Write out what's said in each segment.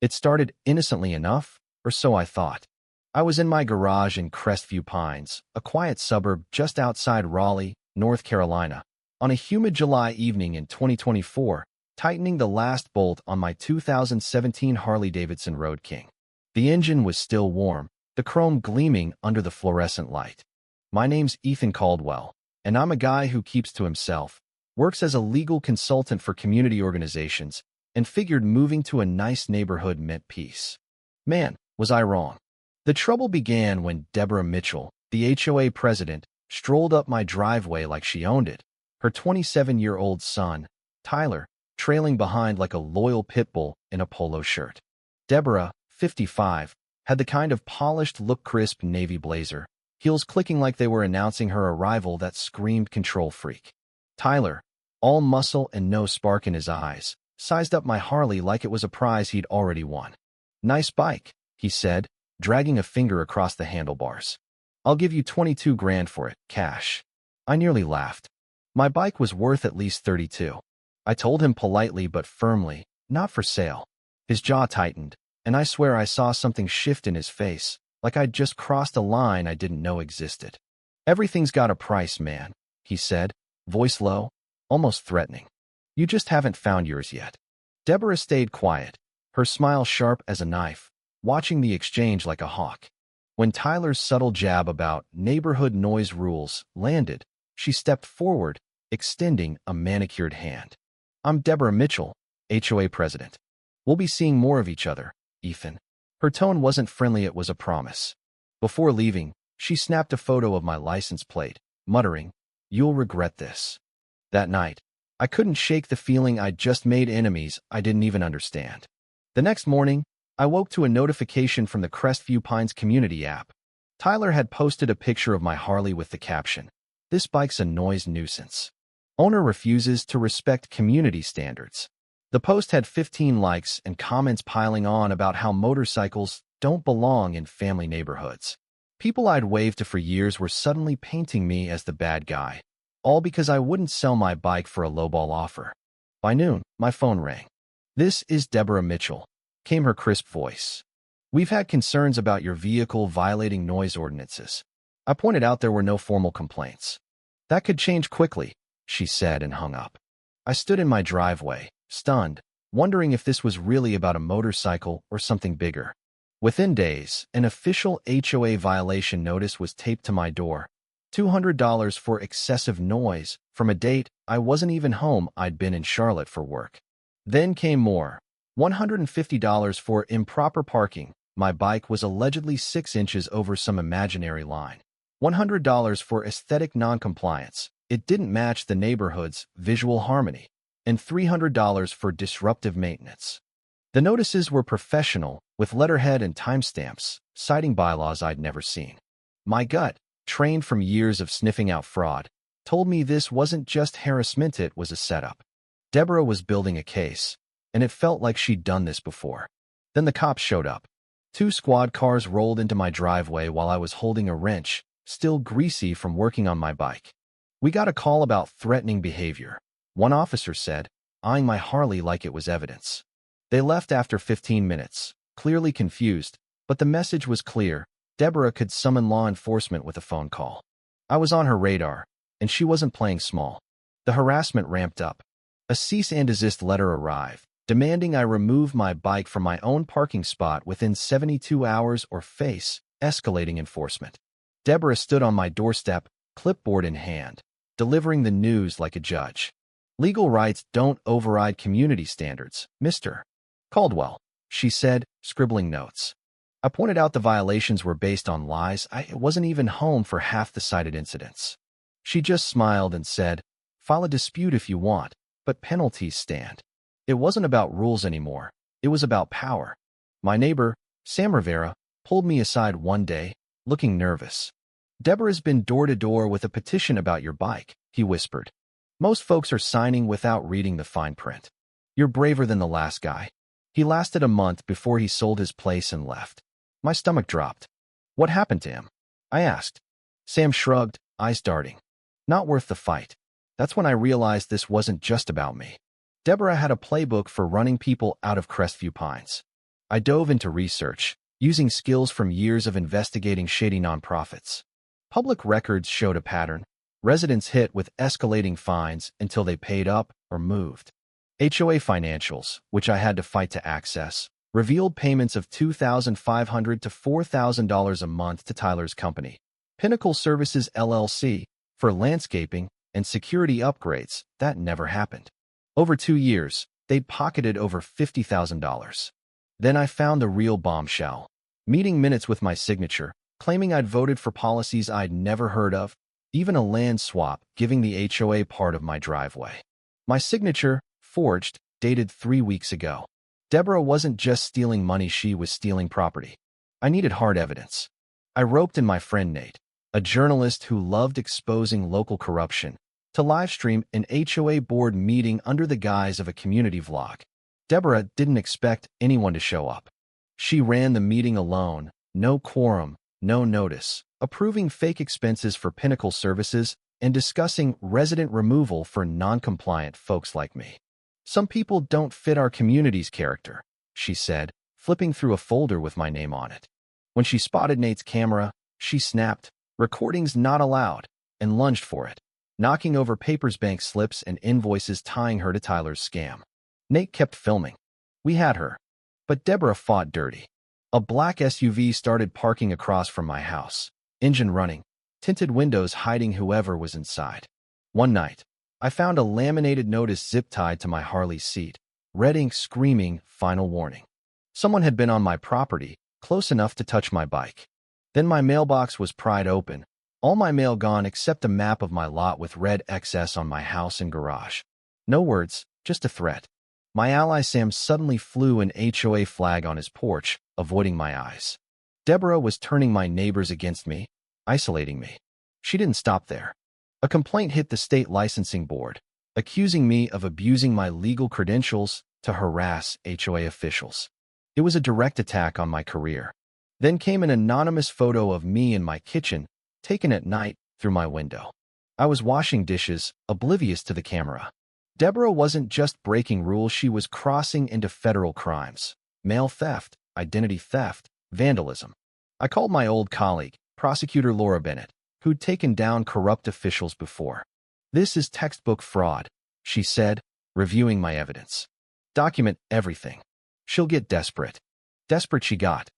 It started innocently enough, or so I thought. I was in my garage in Crestview Pines, a quiet suburb just outside Raleigh, North Carolina, on a humid July evening in 2024, tightening the last bolt on my 2017 Harley-Davidson Road King. The engine was still warm, the chrome gleaming under the fluorescent light. My name's Ethan Caldwell, and I'm a guy who keeps to himself, works as a legal consultant for community organizations, and figured moving to a nice neighborhood meant peace. Man, was I wrong. The trouble began when Deborah Mitchell, the HOA president, strolled up my driveway like she owned it, her 27-year-old son, Tyler, trailing behind like a loyal pit bull in a polo shirt. Deborah, 55, had the kind of polished look crisp navy blazer, heels clicking like they were announcing her arrival that screamed control freak. Tyler, all muscle and no spark in his eyes, sized up my Harley like it was a prize he'd already won. "Nice bike," he said, dragging a finger across the handlebars. "I'll give you 22 grand for it, cash." I nearly laughed. My bike was worth at least 32. I told him politely but firmly, not for sale. His jaw tightened, and I swear I saw something shift in his face, like I'd just crossed a line I didn't know existed. "Everything's got a price, man," he said, voice low, almost threatening. "You just haven't found yours yet." Deborah stayed quiet, her smile sharp as a knife, watching the exchange like a hawk. When Tyler's subtle jab about neighborhood noise rules landed, she stepped forward, extending a manicured hand. "I'm Deborah Mitchell, HOA president. We'll be seeing more of each other, Ethan." Her tone wasn't friendly, it was a promise. Before leaving, she snapped a photo of my license plate, muttering, "You'll regret this." That night, I couldn't shake the feeling I'd just made enemies I didn't even understand. The next morning, I woke to a notification from the Crestview Pines community app. Tyler had posted a picture of my Harley with the caption, "This bike's a noise nuisance. Owner refuses to respect community standards." The post had 15 likes and comments piling on about how motorcycles don't belong in family neighborhoods. People I'd waved to for years were suddenly painting me as the bad guy, all because I wouldn't sell my bike for a lowball offer. By noon, my phone rang. "This is Deborah Mitchell," came her crisp voice. "We've had concerns about your vehicle violating noise ordinances." I pointed out there were no formal complaints. "That could change quickly," she said and hung up. I stood in my driveway, stunned, wondering if this was really about a motorcycle or something bigger. Within days, an official HOA violation notice was taped to my door. $200 for excessive noise from a date I wasn't even home. I'd been in Charlotte for work. Then came more. $150 for improper parking. My bike was allegedly 6 inches over some imaginary line. $100 for aesthetic noncompliance. It didn't match the neighborhood's visual harmony. And $300 for disruptive maintenance. The notices were professional, with letterhead and timestamps, citing bylaws I'd never seen. My gut, trained from years of sniffing out fraud, told me this wasn't just harassment, it was a setup. Deborah was building a case, and it felt like she'd done this before. Then the cops showed up. 2 squad cars rolled into my driveway while I was holding a wrench, still greasy from working on my bike. "We got a call about threatening behavior," one officer said, eyeing my Harley like it was evidence. They left after 15 minutes, clearly confused, but the message was clear. Deborah could summon law enforcement with a phone call. I was on her radar, and she wasn't playing small. The harassment ramped up. A cease and desist letter arrived, demanding I remove my bike from my own parking spot within 72 hours or face escalating enforcement. Deborah stood on my doorstep, clipboard in hand, delivering the news like a judge. "Legal rights don't override community standards, Mr. Caldwell," she said, scribbling notes. I pointed out the violations were based on lies. I wasn't even home for half the cited incidents. She just smiled and said, "File a dispute if you want, but penalties stand." It wasn't about rules anymore. It was about power. My neighbor, Sam Rivera, pulled me aside one day, looking nervous. "Deborah's been door to door with a petition about your bike," he whispered. "Most folks are signing without reading the fine print. You're braver than the last guy. He lasted a month before he sold his place and left." My stomach dropped. "What happened to him?" I asked. Sam shrugged, eyes darting. "Not worth the fight." That's when I realized this wasn't just about me. Deborah had a playbook for running people out of Crestview Pines. I dove into research, using skills from years of investigating shady nonprofits. Public records showed a pattern. Residents hit with escalating fines until they paid up or moved. HOA financials, which I had to fight to access, revealed payments of $2,500 to $4,000 a month to Tyler's company, Pinnacle Services LLC, for landscaping and security upgrades. That never happened. Over 2 years, they'd pocketed over $50,000. Then I found the real bombshell. Meeting minutes with my signature, claiming I'd voted for policies I'd never heard of, even a land swap giving the HOA part of my driveway. My signature, forged, dated 3 weeks ago. Deborah wasn't just stealing money, she was stealing property. I needed hard evidence. I roped in my friend Nate, a journalist who loved exposing local corruption, to livestream an HOA board meeting under the guise of a community vlog. Deborah didn't expect anyone to show up. She ran the meeting alone, no quorum, no notice, approving fake expenses for Pinnacle Services and discussing resident removal for non-compliant folks like me. Some people don't fit our community's character, she said, flipping through a folder with my name on it. When she spotted Nate's camera, she snapped, "Recordings not allowed," and lunged for it, knocking over papers, bank slips, and invoices, tying her to Tyler's scam. Nate kept filming. We had her. But Deborah fought dirty. A black SUV started parking across from my house, engine running, tinted windows hiding whoever was inside. One night, I found a laminated notice zip-tied to my Harley's seat, red ink screaming, "Final warning." Someone had been on my property, close enough to touch my bike. Then my mailbox was pried open, all my mail gone except a map of my lot with red XS on my house and garage. No words, just a threat. My ally Sam suddenly flew an HOA flag on his porch, avoiding my eyes. Deborah was turning my neighbors against me, isolating me. She didn't stop there. A complaint hit the state licensing board, accusing me of abusing my legal credentials to harass HOA officials. It was a direct attack on my career. Then came an anonymous photo of me in my kitchen, taken at night through my window. I was washing dishes, oblivious to the camera. Deborah wasn't just breaking rules, she was crossing into federal crimes: mail theft, identity theft, vandalism. I called my old colleague, prosecutor Laura Bennett, who'd taken down corrupt officials before. "This is textbook fraud," she said, reviewing my evidence. "Document everything." She'll get desperate. Desperate she got.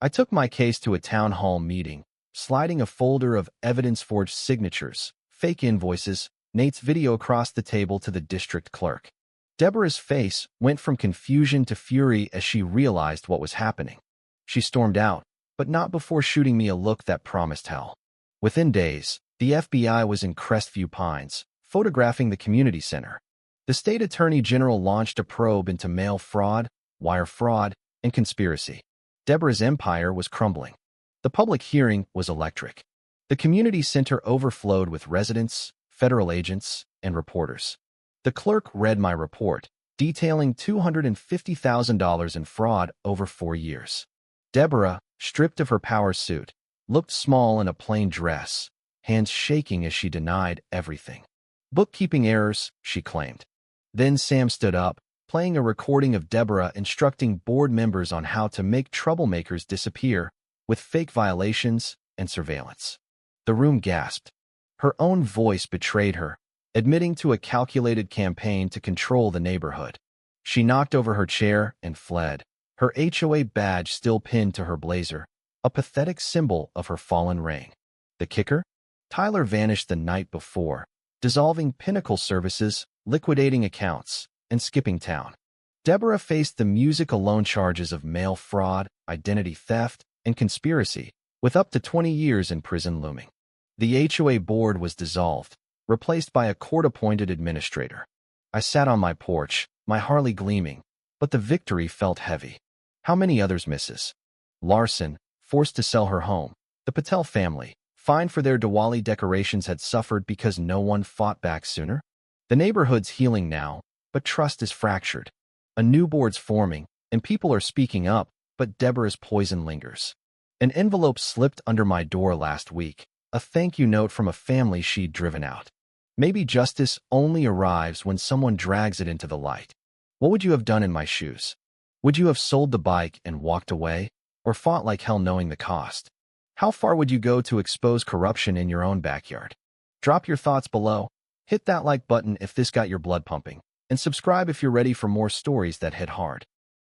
I took my case to a town hall meeting, sliding a folder of evidence-forged signatures, fake invoices, Nate's video across the table to the district clerk. Deborah's face went from confusion to fury as she realized what was happening. She stormed out, but not before shooting me a look that promised hell. Within days, the FBI was in Crestview Pines, photographing the community center. The state attorney general launched a probe into mail fraud, wire fraud, and conspiracy. Deborah's empire was crumbling. The public hearing was electric. The community center overflowed with residents, federal agents, and reporters. The clerk read my report, detailing $250,000 in fraud over 4 years. Deborah, stripped of her power suit, looked small in a plain dress, hands shaking as she denied everything. Bookkeeping errors, she claimed. Then Sam stood up, playing a recording of Deborah instructing board members on how to make troublemakers disappear with fake violations and surveillance. The room gasped. Her own voice betrayed her, admitting to a calculated campaign to control the neighborhood. She knocked over her chair and fled, her HOA badge still pinned to her blazer, a pathetic symbol of her fallen reign. The kicker? Tyler vanished the night before, dissolving Pinnacle Services, liquidating accounts, and skipping town. Deborah faced the music alone charges of mail fraud, identity theft, and conspiracy, with up to 20 years in prison looming. The HOA board was dissolved, replaced by a court-appointed administrator. I sat on my porch, my Harley gleaming, but the victory felt heavy. How many others misses? Larson, forced to sell her home. The Patel family, fined for their Diwali decorations, had suffered because no one fought back sooner. The neighborhood's healing now, but trust is fractured. A new board's forming, and people are speaking up, but Deborah's poison lingers. An envelope slipped under my door last week, a thank you note from a family she'd driven out. Maybe justice only arrives when someone drags it into the light. What would you have done in my shoes? Would you have sold the bike and walked away, or fought like hell knowing the cost? How far would you go to expose corruption in your own backyard? Drop your thoughts below, hit that like button if this got your blood pumping, and subscribe if you're ready for more stories that hit hard.